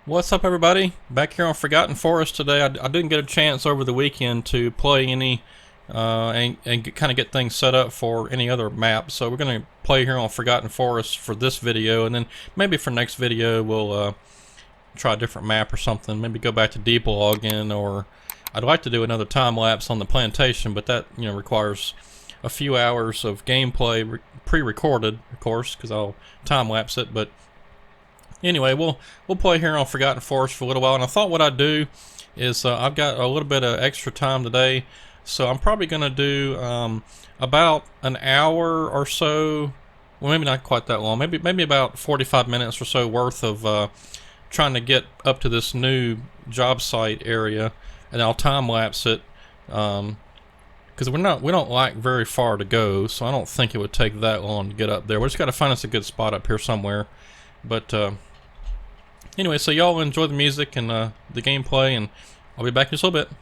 What's up, everybody? Back here on Forgotten Forest today. I didn't get a chance over the weekend to play any and kind of get things set up for any other map. So we're going to play here on Forgotten Forest for this video, and then maybe for next video we'll try a different map or something. Maybe go back to Deep Login, or I'd like to do another time lapse on the plantation, but that requires a few hours of gameplay pre-recorded, of course, because I'll time lapse it. But anyway, we'll play here on Forgotten Forest for a little while, and I thought what I'd do is I've got a little bit of extra time today, so I'm probably going to do about an hour or so. Well, maybe not quite that long. Maybe about 45 minutes or so worth of trying to get up to this new job site area, and I'll time lapse it because we don't like very far to go, so I don't think it would take that long to get up there. We just got to find us a good spot up here somewhere. But anyway, so y'all enjoy the music and the gameplay, and I'll be back in just a little bit.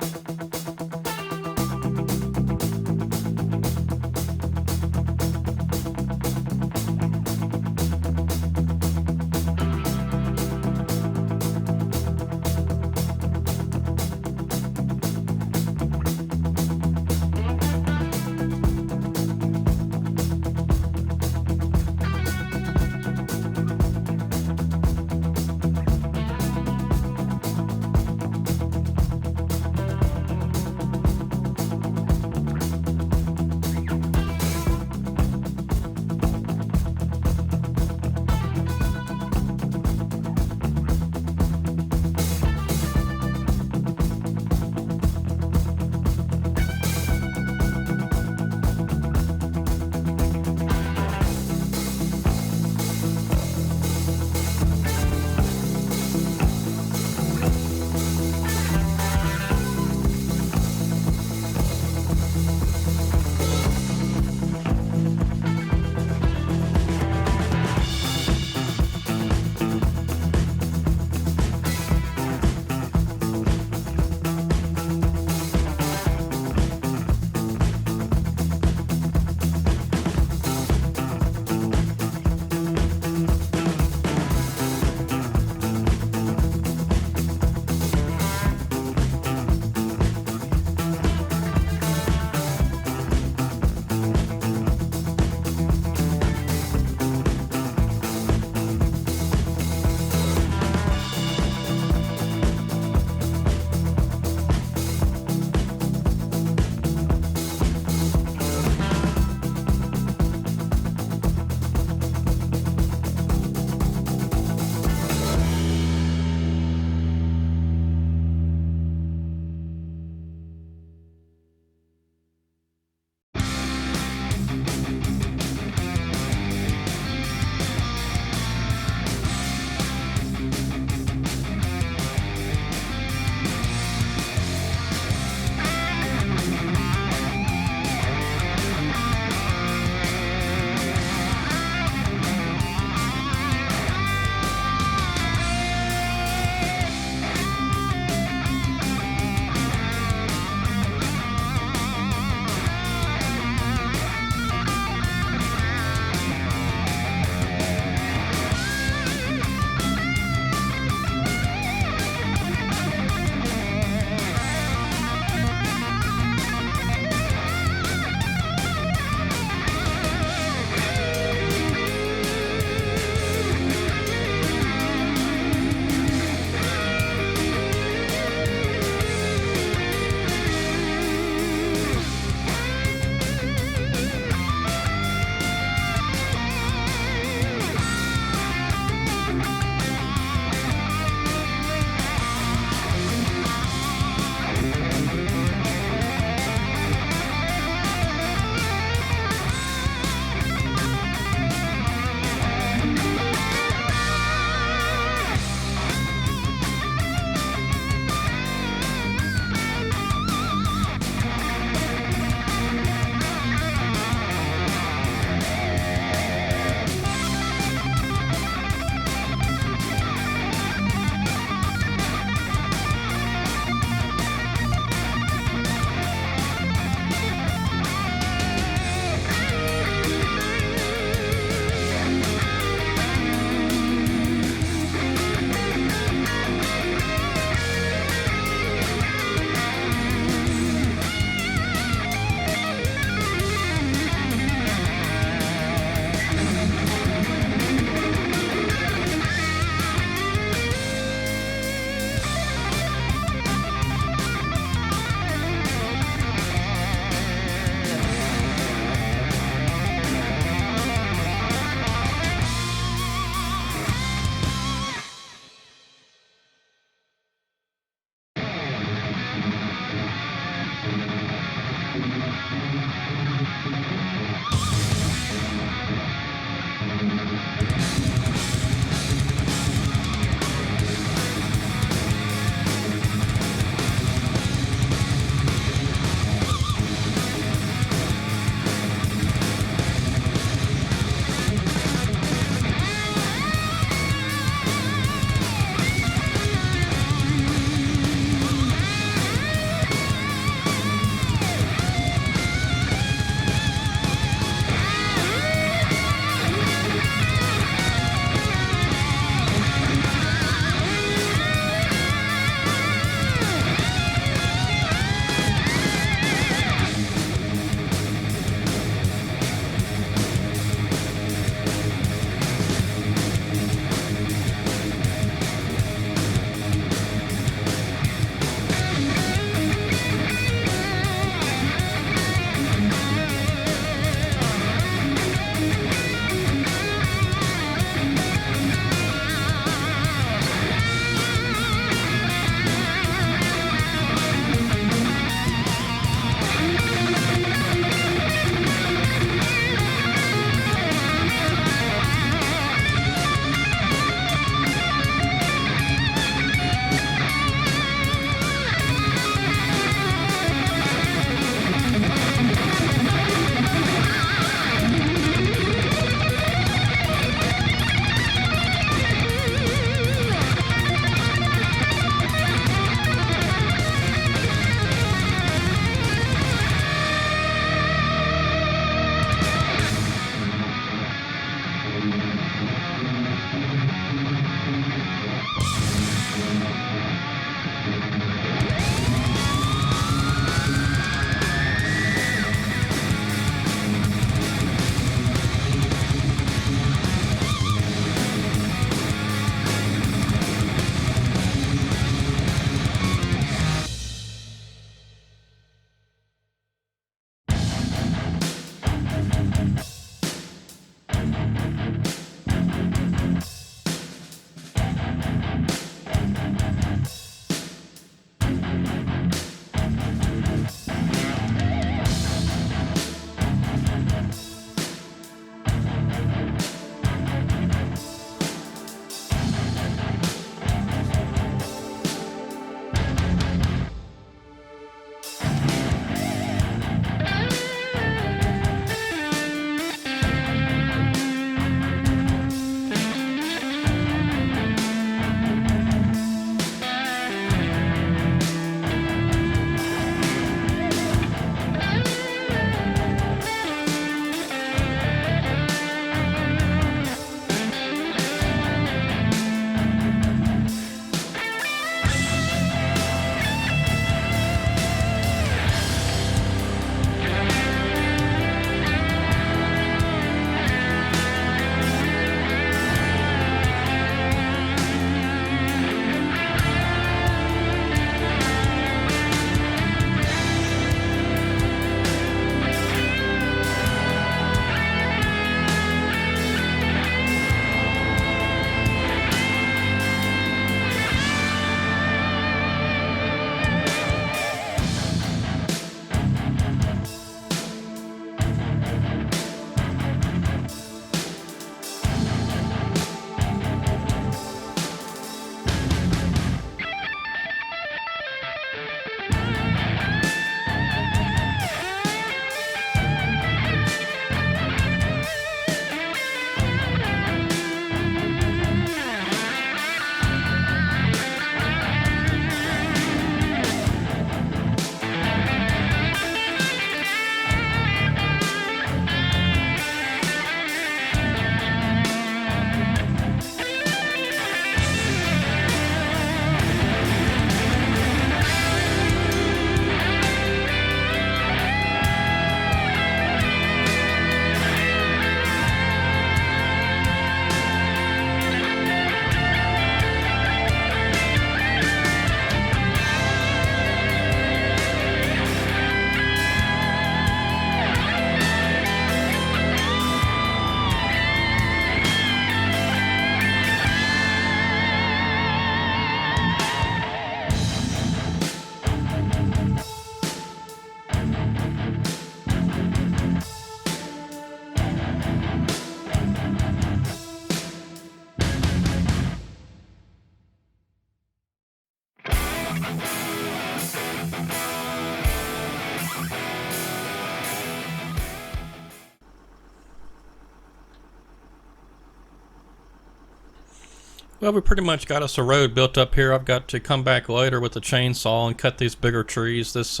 Well, we pretty much got us a road built up here. I've got to come back later with the chainsaw and cut these bigger trees. This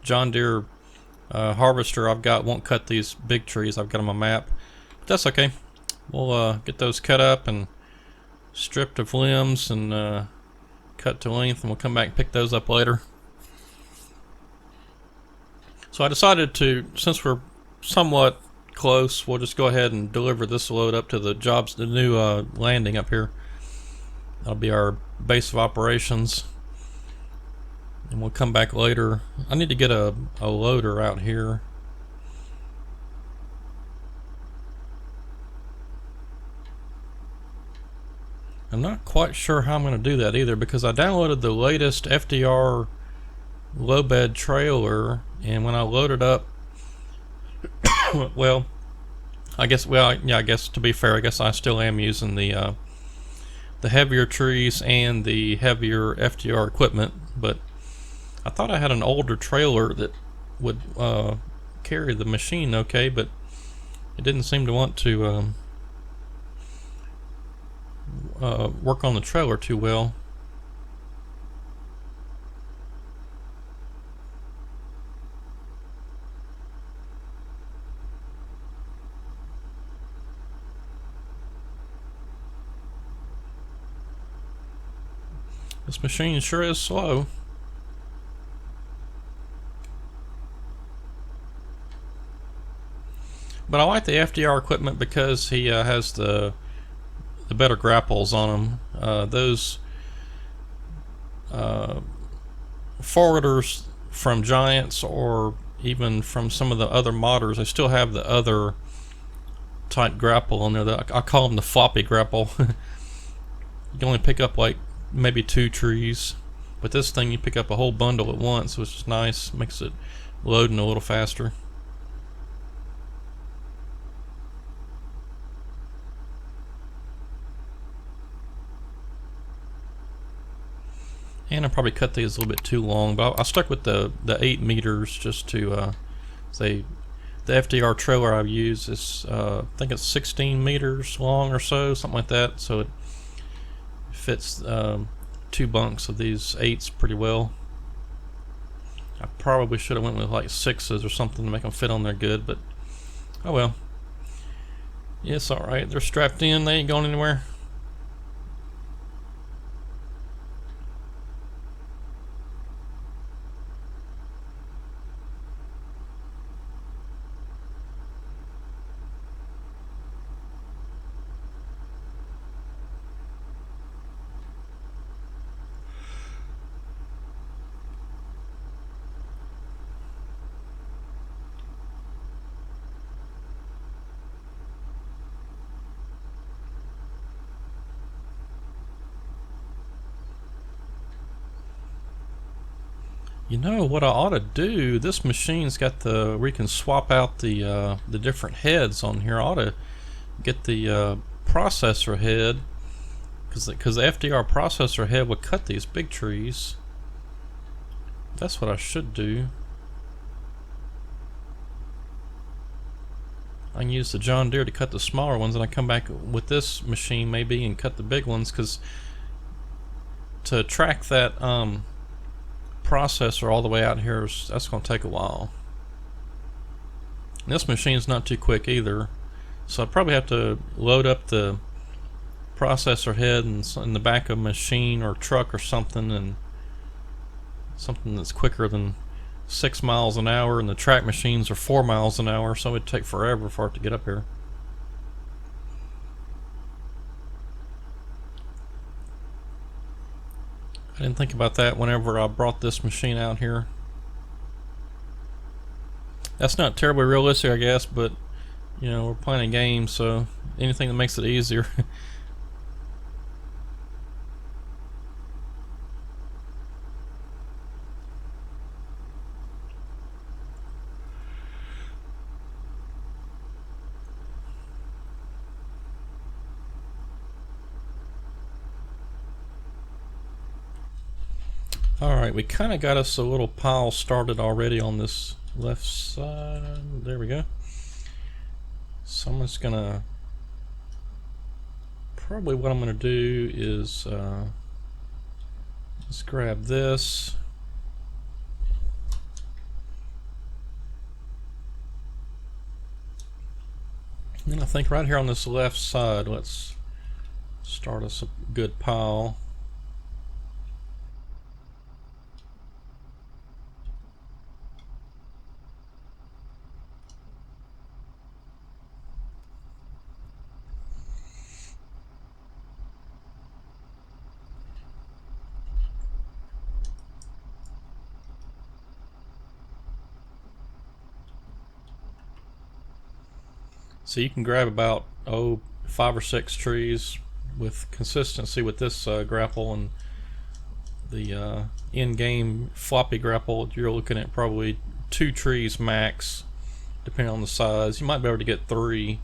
John Deere harvester I've got won't cut these big trees I've got on my map. But that's okay. We'll get those cut up and stripped of limbs and cut to length, and we'll come back and pick those up later. So I decided to, since we're somewhat close, we'll just go ahead and deliver this load up to the new landing up here. That'll be our base of operations, and we'll come back later. I need to get a loader out here. I'm not quite sure how I'm going to do that either, because I downloaded the latest FDR low bed trailer, and when I loaded up, well, I guess to be fair, I guess I still am using the heavier trees and the heavier FDR equipment, but I thought I had an older trailer that would carry the machine okay, but it didn't seem to want to work on the trailer too well. This machine sure is slow. But I like the FDR equipment because he has the better grapples on them. Those forwarders from Giants, or even from some of the other modders, they still have the other type grapple on there. I call them the floppy grapple. You can only pick up like maybe 2 trees, but this thing you pick up a whole bundle at once, which is nice. Makes it loading a little faster. And I probably cut these a little bit too long, but I stuck with the 8 meters just to say the FDR trailer I use is I think it's 16 meters long or so, something like that. So it fits 2 bunks of these 8s pretty well. I probably should have went with like 6s or something to make them fit on there good, but oh well. Yeah, it's alright. They're strapped in, they ain't going anywhere. You know what I ought to do? This machine's got we can swap out the different heads on here. I ought to get the processor head, because the FDR processor head would cut these big trees. That's what I should do. I can use the John Deere to cut the smaller ones, and I come back with this machine maybe and cut the big ones, because to track that processor all the way out here, that's going to take a while. And this machine's not too quick either, so I'd probably have to load up the processor head in the back of a machine or truck or something, and something that's quicker than 6 miles an hour, and the track machines are 4 miles an hour, so it'd take forever for it to get up here. I didn't think about that whenever I brought this machine out here. That's not terribly realistic, I guess, but you know, we're playing a game, so anything that makes it easier. Alright, we kind of got us a little pile started already on this left side. There we go. So I'm just gonna, probably what I'm gonna do is let's grab this. And I think right here on this left side, let's start us a good pile. So you can grab about 5 or 6 trees with consistency with this grapple, and the in-game floppy grapple you're looking at probably 2 trees max, depending on the size. You might be able to get 3,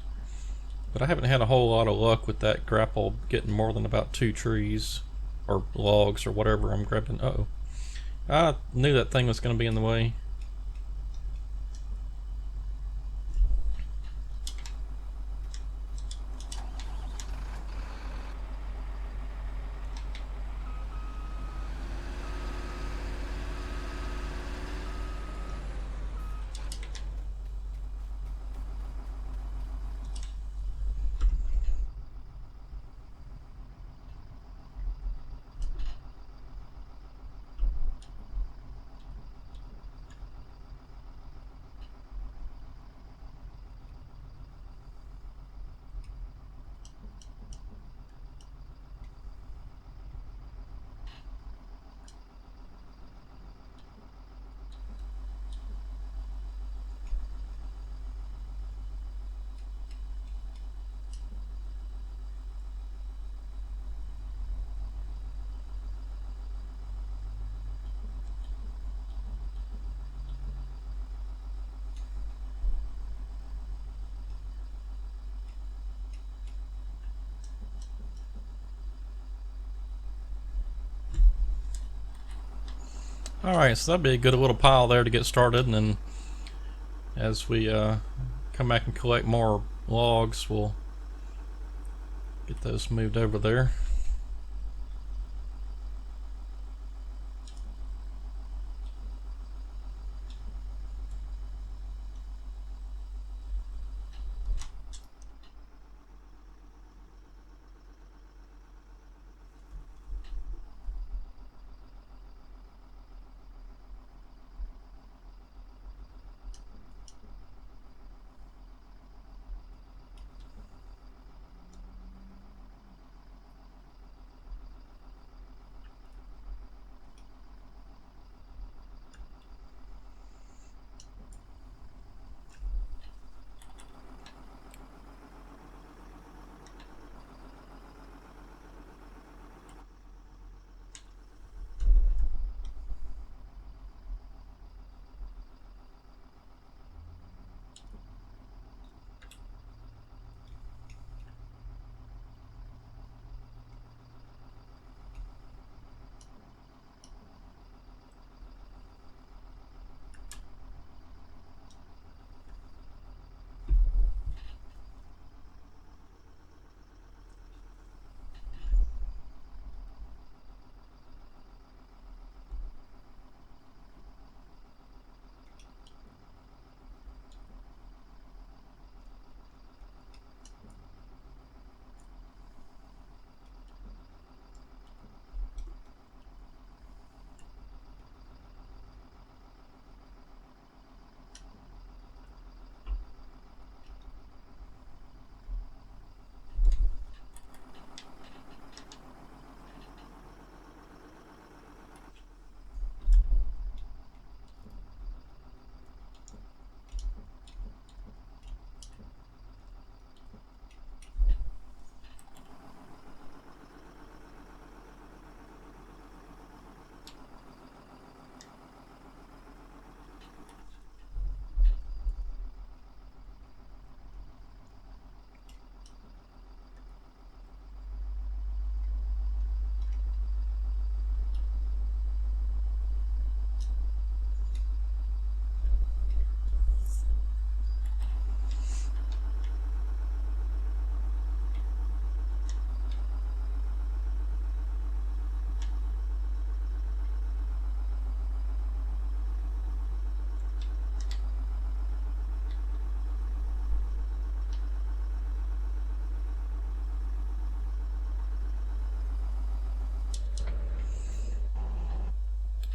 but I haven't had a whole lot of luck with that grapple getting more than about 2 trees or logs or whatever I'm grabbing. Uh-oh, I knew that thing was going to be in the way. Alright, so that'd be a good little pile there to get started, and then as we come back and collect more logs, we'll get those moved over there.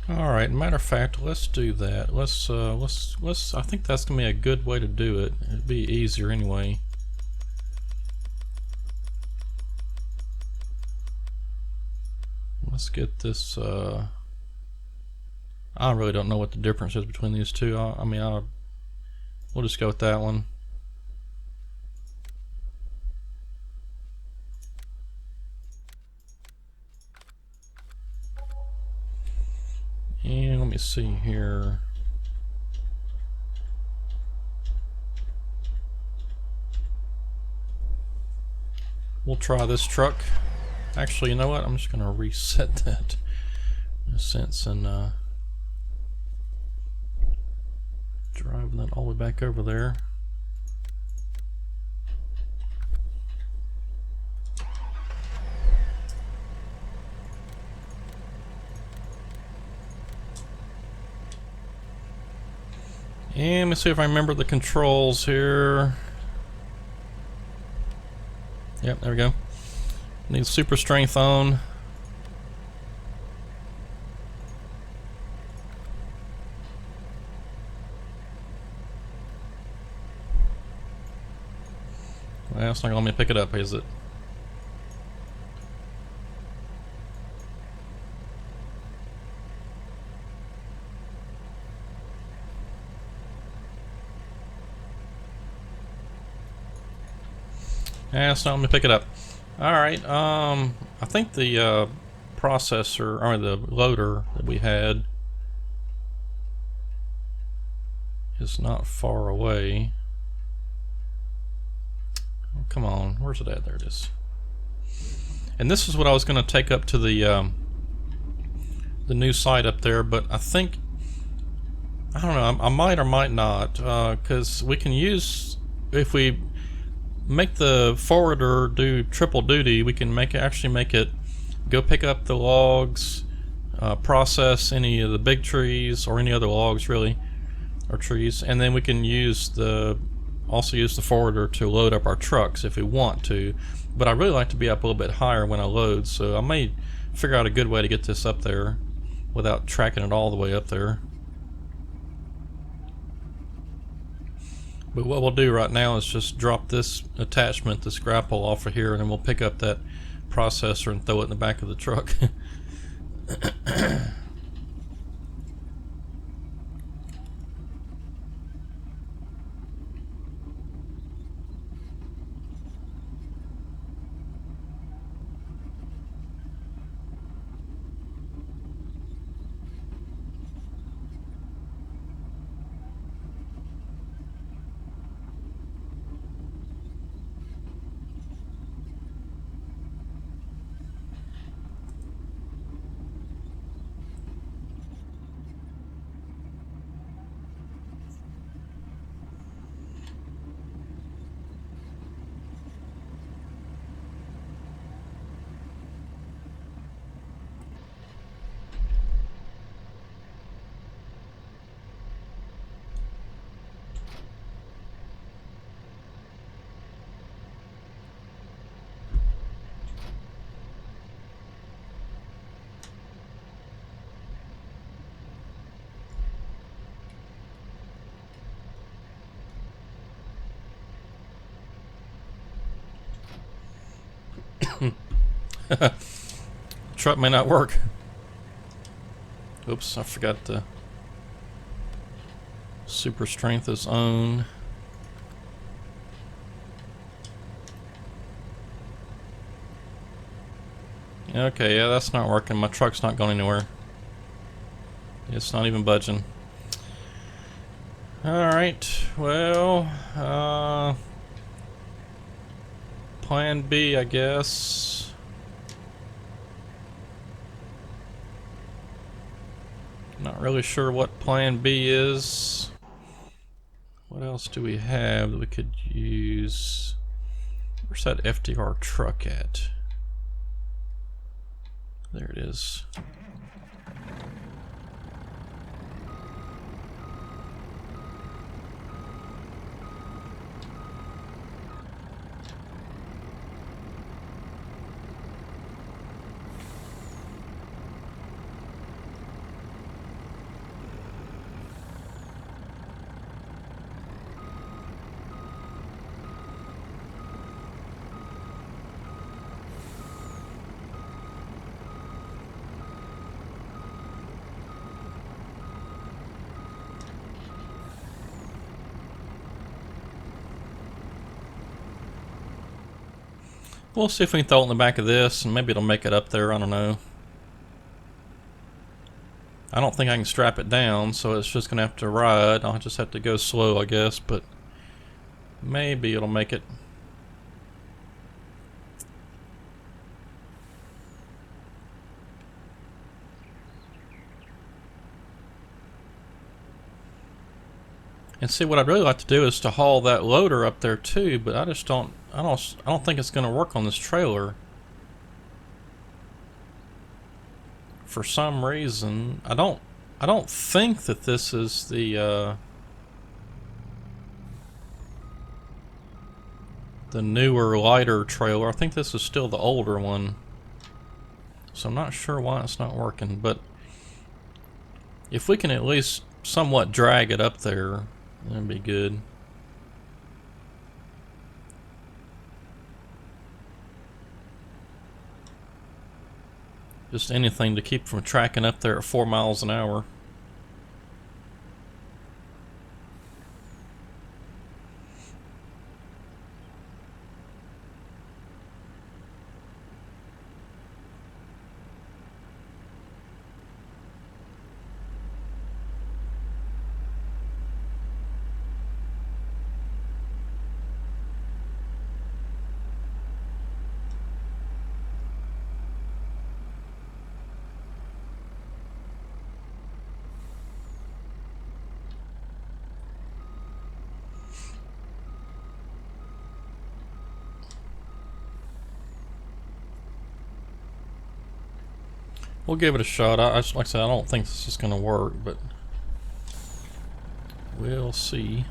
All right. Matter of fact, let's do that. Let's. I think that's gonna be a good way to do it. It'd be easier anyway. Let's get this. I really don't know what the difference is between these two. We'll just go with that one. And let me see here. We'll try this truck. Actually, you know what? I'm just going to reset that in a sense and driving that all the way back over there. And let me see if I remember the controls here. Yep, there we go. Need super strength on. Well, it's not gonna let me pick it up, is it? Yeah, it's not letting me pick it up. Alright, I think the processor, or the loader that we had is not far away. Oh, come on, where's it at? There it is. And this is what I was going to take up to the new site up there, but I think, I don't know, I might or might not, because we can use, if we make the forwarder do triple duty, we can actually make it go pick up the logs, process any of the big trees or any other logs really, or trees, and then we can also use the forwarder to load up our trucks if we want to. But I really like to be up a little bit higher when I load, so I may figure out a good way to get this up there without tracking it all the way up there. But what we'll do right now is just drop this attachment, this grapple, off of here, and then we'll pick up that processor and throw it in the back of the truck. Truck may not work. Oops, I forgot the super strength is on. Okay, yeah, that's not working. My truck's not going anywhere. It's not even budging. Alright, well, plan B, I guess. Not really sure what plan B is. What else do we have that we could use? Where's that FDR truck at? There it is. We'll see if we can throw it in the back of this, and maybe it'll make it up there. I don't know. I don't think I can strap it down, so it's just gonna have to ride. I'll just have to go slow, I guess, but maybe it'll make it. And see, what I'd really like to do is to haul that loader up there too, but I just don't. I don't think it's gonna work on this trailer. For some reason, I don't think that this is the newer, lighter trailer. I think this is still the older one. So I'm not sure why it's not working, but if we can at least somewhat drag it up there, that'd be good. Just anything to keep from tracking up there at 4 miles an hour. We'll give it a shot. Like I said, I don't think this is going to work, but we'll see.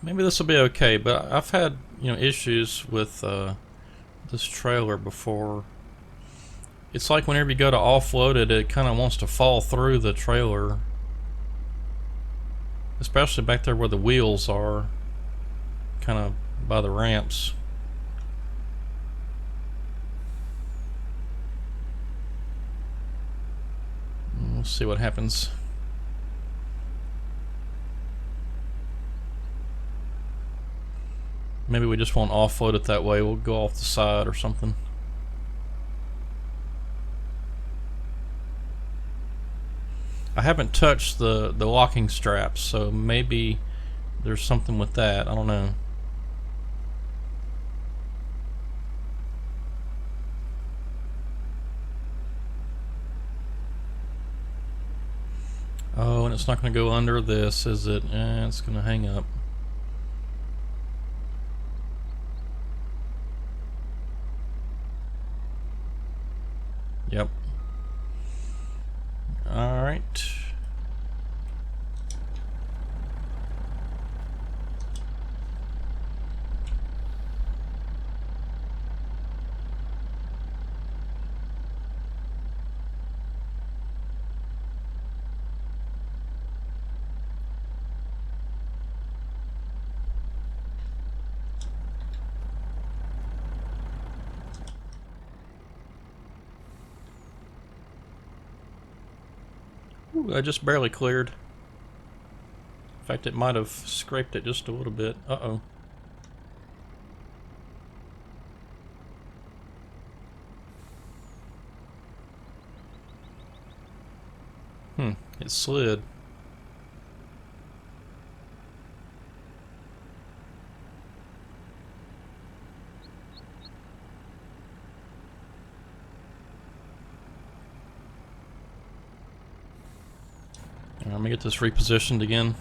Maybe this will be okay, but I've had, issues with this trailer before. It's like whenever you go to offload it, it kind of wants to fall through the trailer. Especially back there where the wheels are, kind of by the ramps. We'll see what happens. Maybe we just won't offload it that way. We'll go off the side or something. I haven't touched the locking straps, so maybe there's something with that. I don't know. it's not going to go under this, is it? It's going to hang up. Yep. Alright. Ooh, I just barely cleared. In fact, it might have scraped it just a little bit. Uh-oh. It slid. Let me get this repositioned again.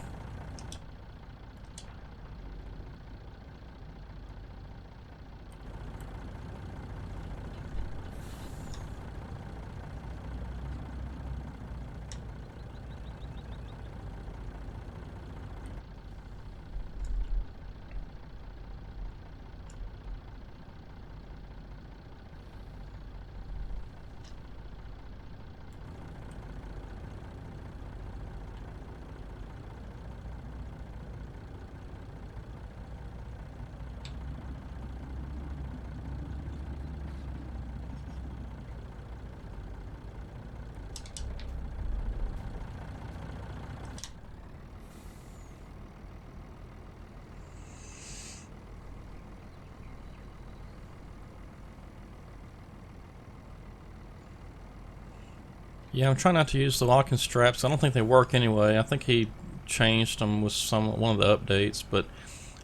Yeah, I'm trying not to use the locking straps. I don't think they work anyway. I think he changed them with one of the updates, but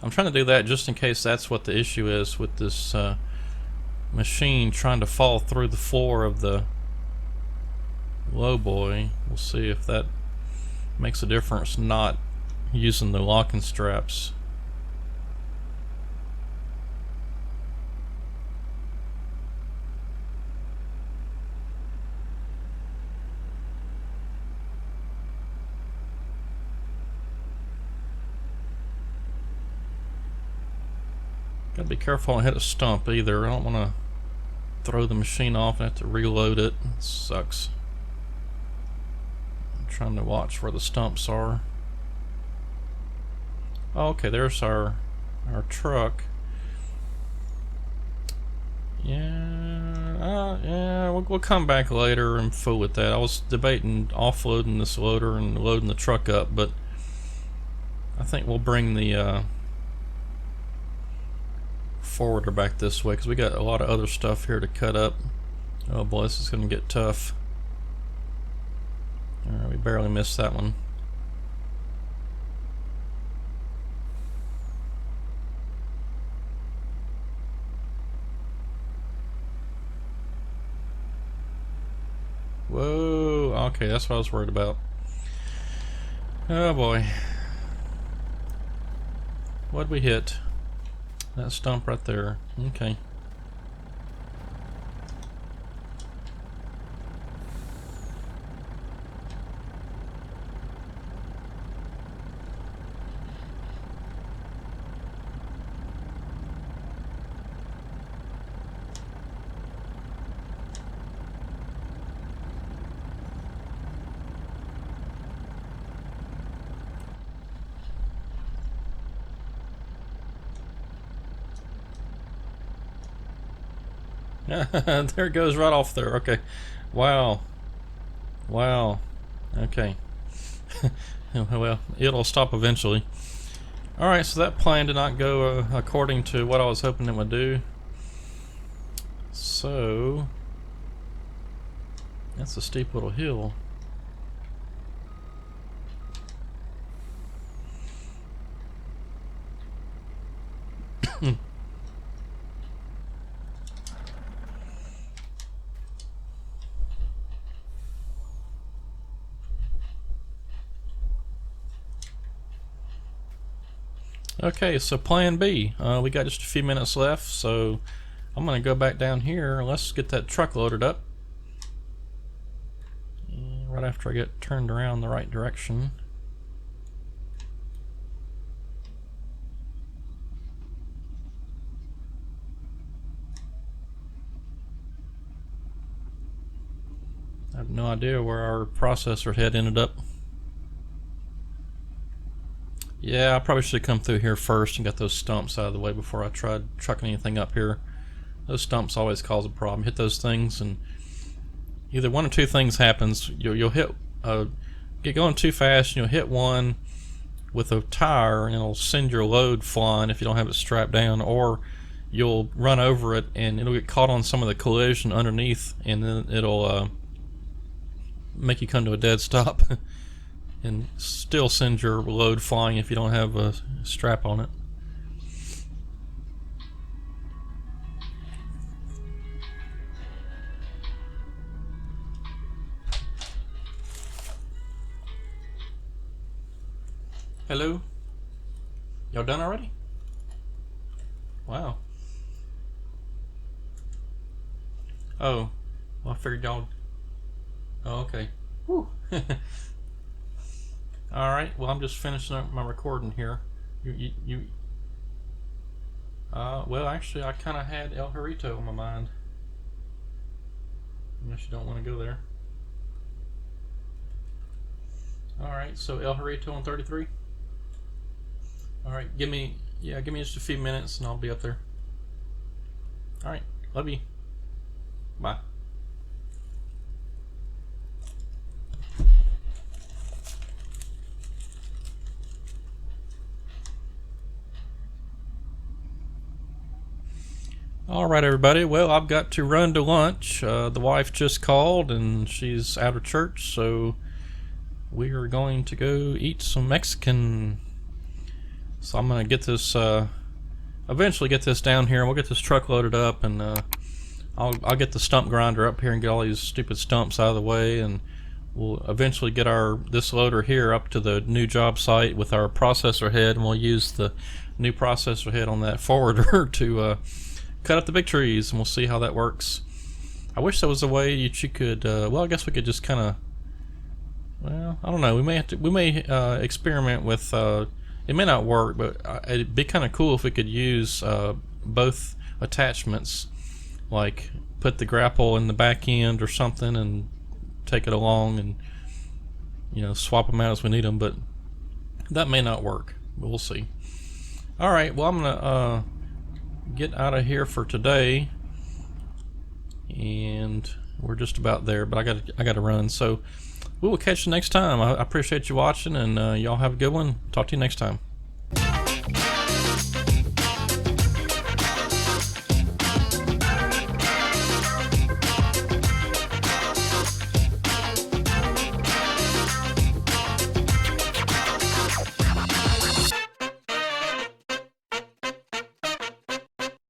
I'm trying to do that just in case that's what the issue is with this machine trying to fall through the floor of the lowboy. We'll see if that makes a difference not using the locking straps. Gotta be careful and hit a stump either. I don't want to throw the machine off and have to reload it. It sucks. I'm trying to watch where the stumps are. Oh, okay, there's our truck. Yeah, we'll come back later and fool with that. I was debating offloading this loader and loading the truck up, but I think we'll bring the forwarder back this way because we got a lot of other stuff here to cut up. Oh boy, this is going to get tough. Alright, we barely missed that one. Whoa, okay, that's what I was worried about. Oh boy. What'd we hit? That stump right there. Okay. There it goes right off there. Okay. Wow. Wow. Okay. Well, it'll stop eventually. Alright, so that plan did not go according to what I was hoping it would do. So, that's a steep little hill. Okay, so plan B. We got just a few minutes left, so I'm gonna go back down here. Let's get that truck loaded up. And right after I get turned around the right direction. I have no idea where our processor head ended up. Yeah, I probably should have come through here first and got those stumps out of the way before I tried trucking anything up here. Those stumps always cause a problem. Hit those things and either one or two things happens. You'll hit, get going too fast and you'll hit one with a tire and it'll send your load flying if you don't have it strapped down, or you'll run over it and it'll get caught on some of the collision underneath and then it'll make you come to a dead stop and still send your load flying if you don't have a strap on it. Hello? Y'all done already? Wow. Oh, well, I figured y'all. Oh, okay. Whew. Alright, well, I'm just finishing up my recording here. Well, actually, I kind of had El Jarrito on my mind. Unless you don't want to go there. Alright, so El Jarrito on 33. Alright, give me just a few minutes and I'll be up there. Alright, love you. Bye. Alright everybody, well, I've got to run to lunch. The wife just called and she's out of church, so we are going to go eat some Mexican. So I'm going to get this, eventually get this down here and we'll get this truck loaded up, and I'll get the stump grinder up here and get all these stupid stumps out of the way, and we'll eventually get this loader here up to the new job site with our processor head, and we'll use the new processor head on that forwarder to cut up the big trees, and we'll see how that works. I wish there was a way that you could, well, I guess we could just kind of, well, I don't know, we may experiment with, it may not work, but it'd be kind of cool if we could use both attachments, like put the grapple in the back end or something and take it along and, you know, swap them out as we need them, but that may not work, but we'll see. Alright, well, I'm gonna get out of here for today, and we're just about there, but I got to run, so we will catch you next time. I appreciate you watching, and y'all have a good one. Talk to you next time.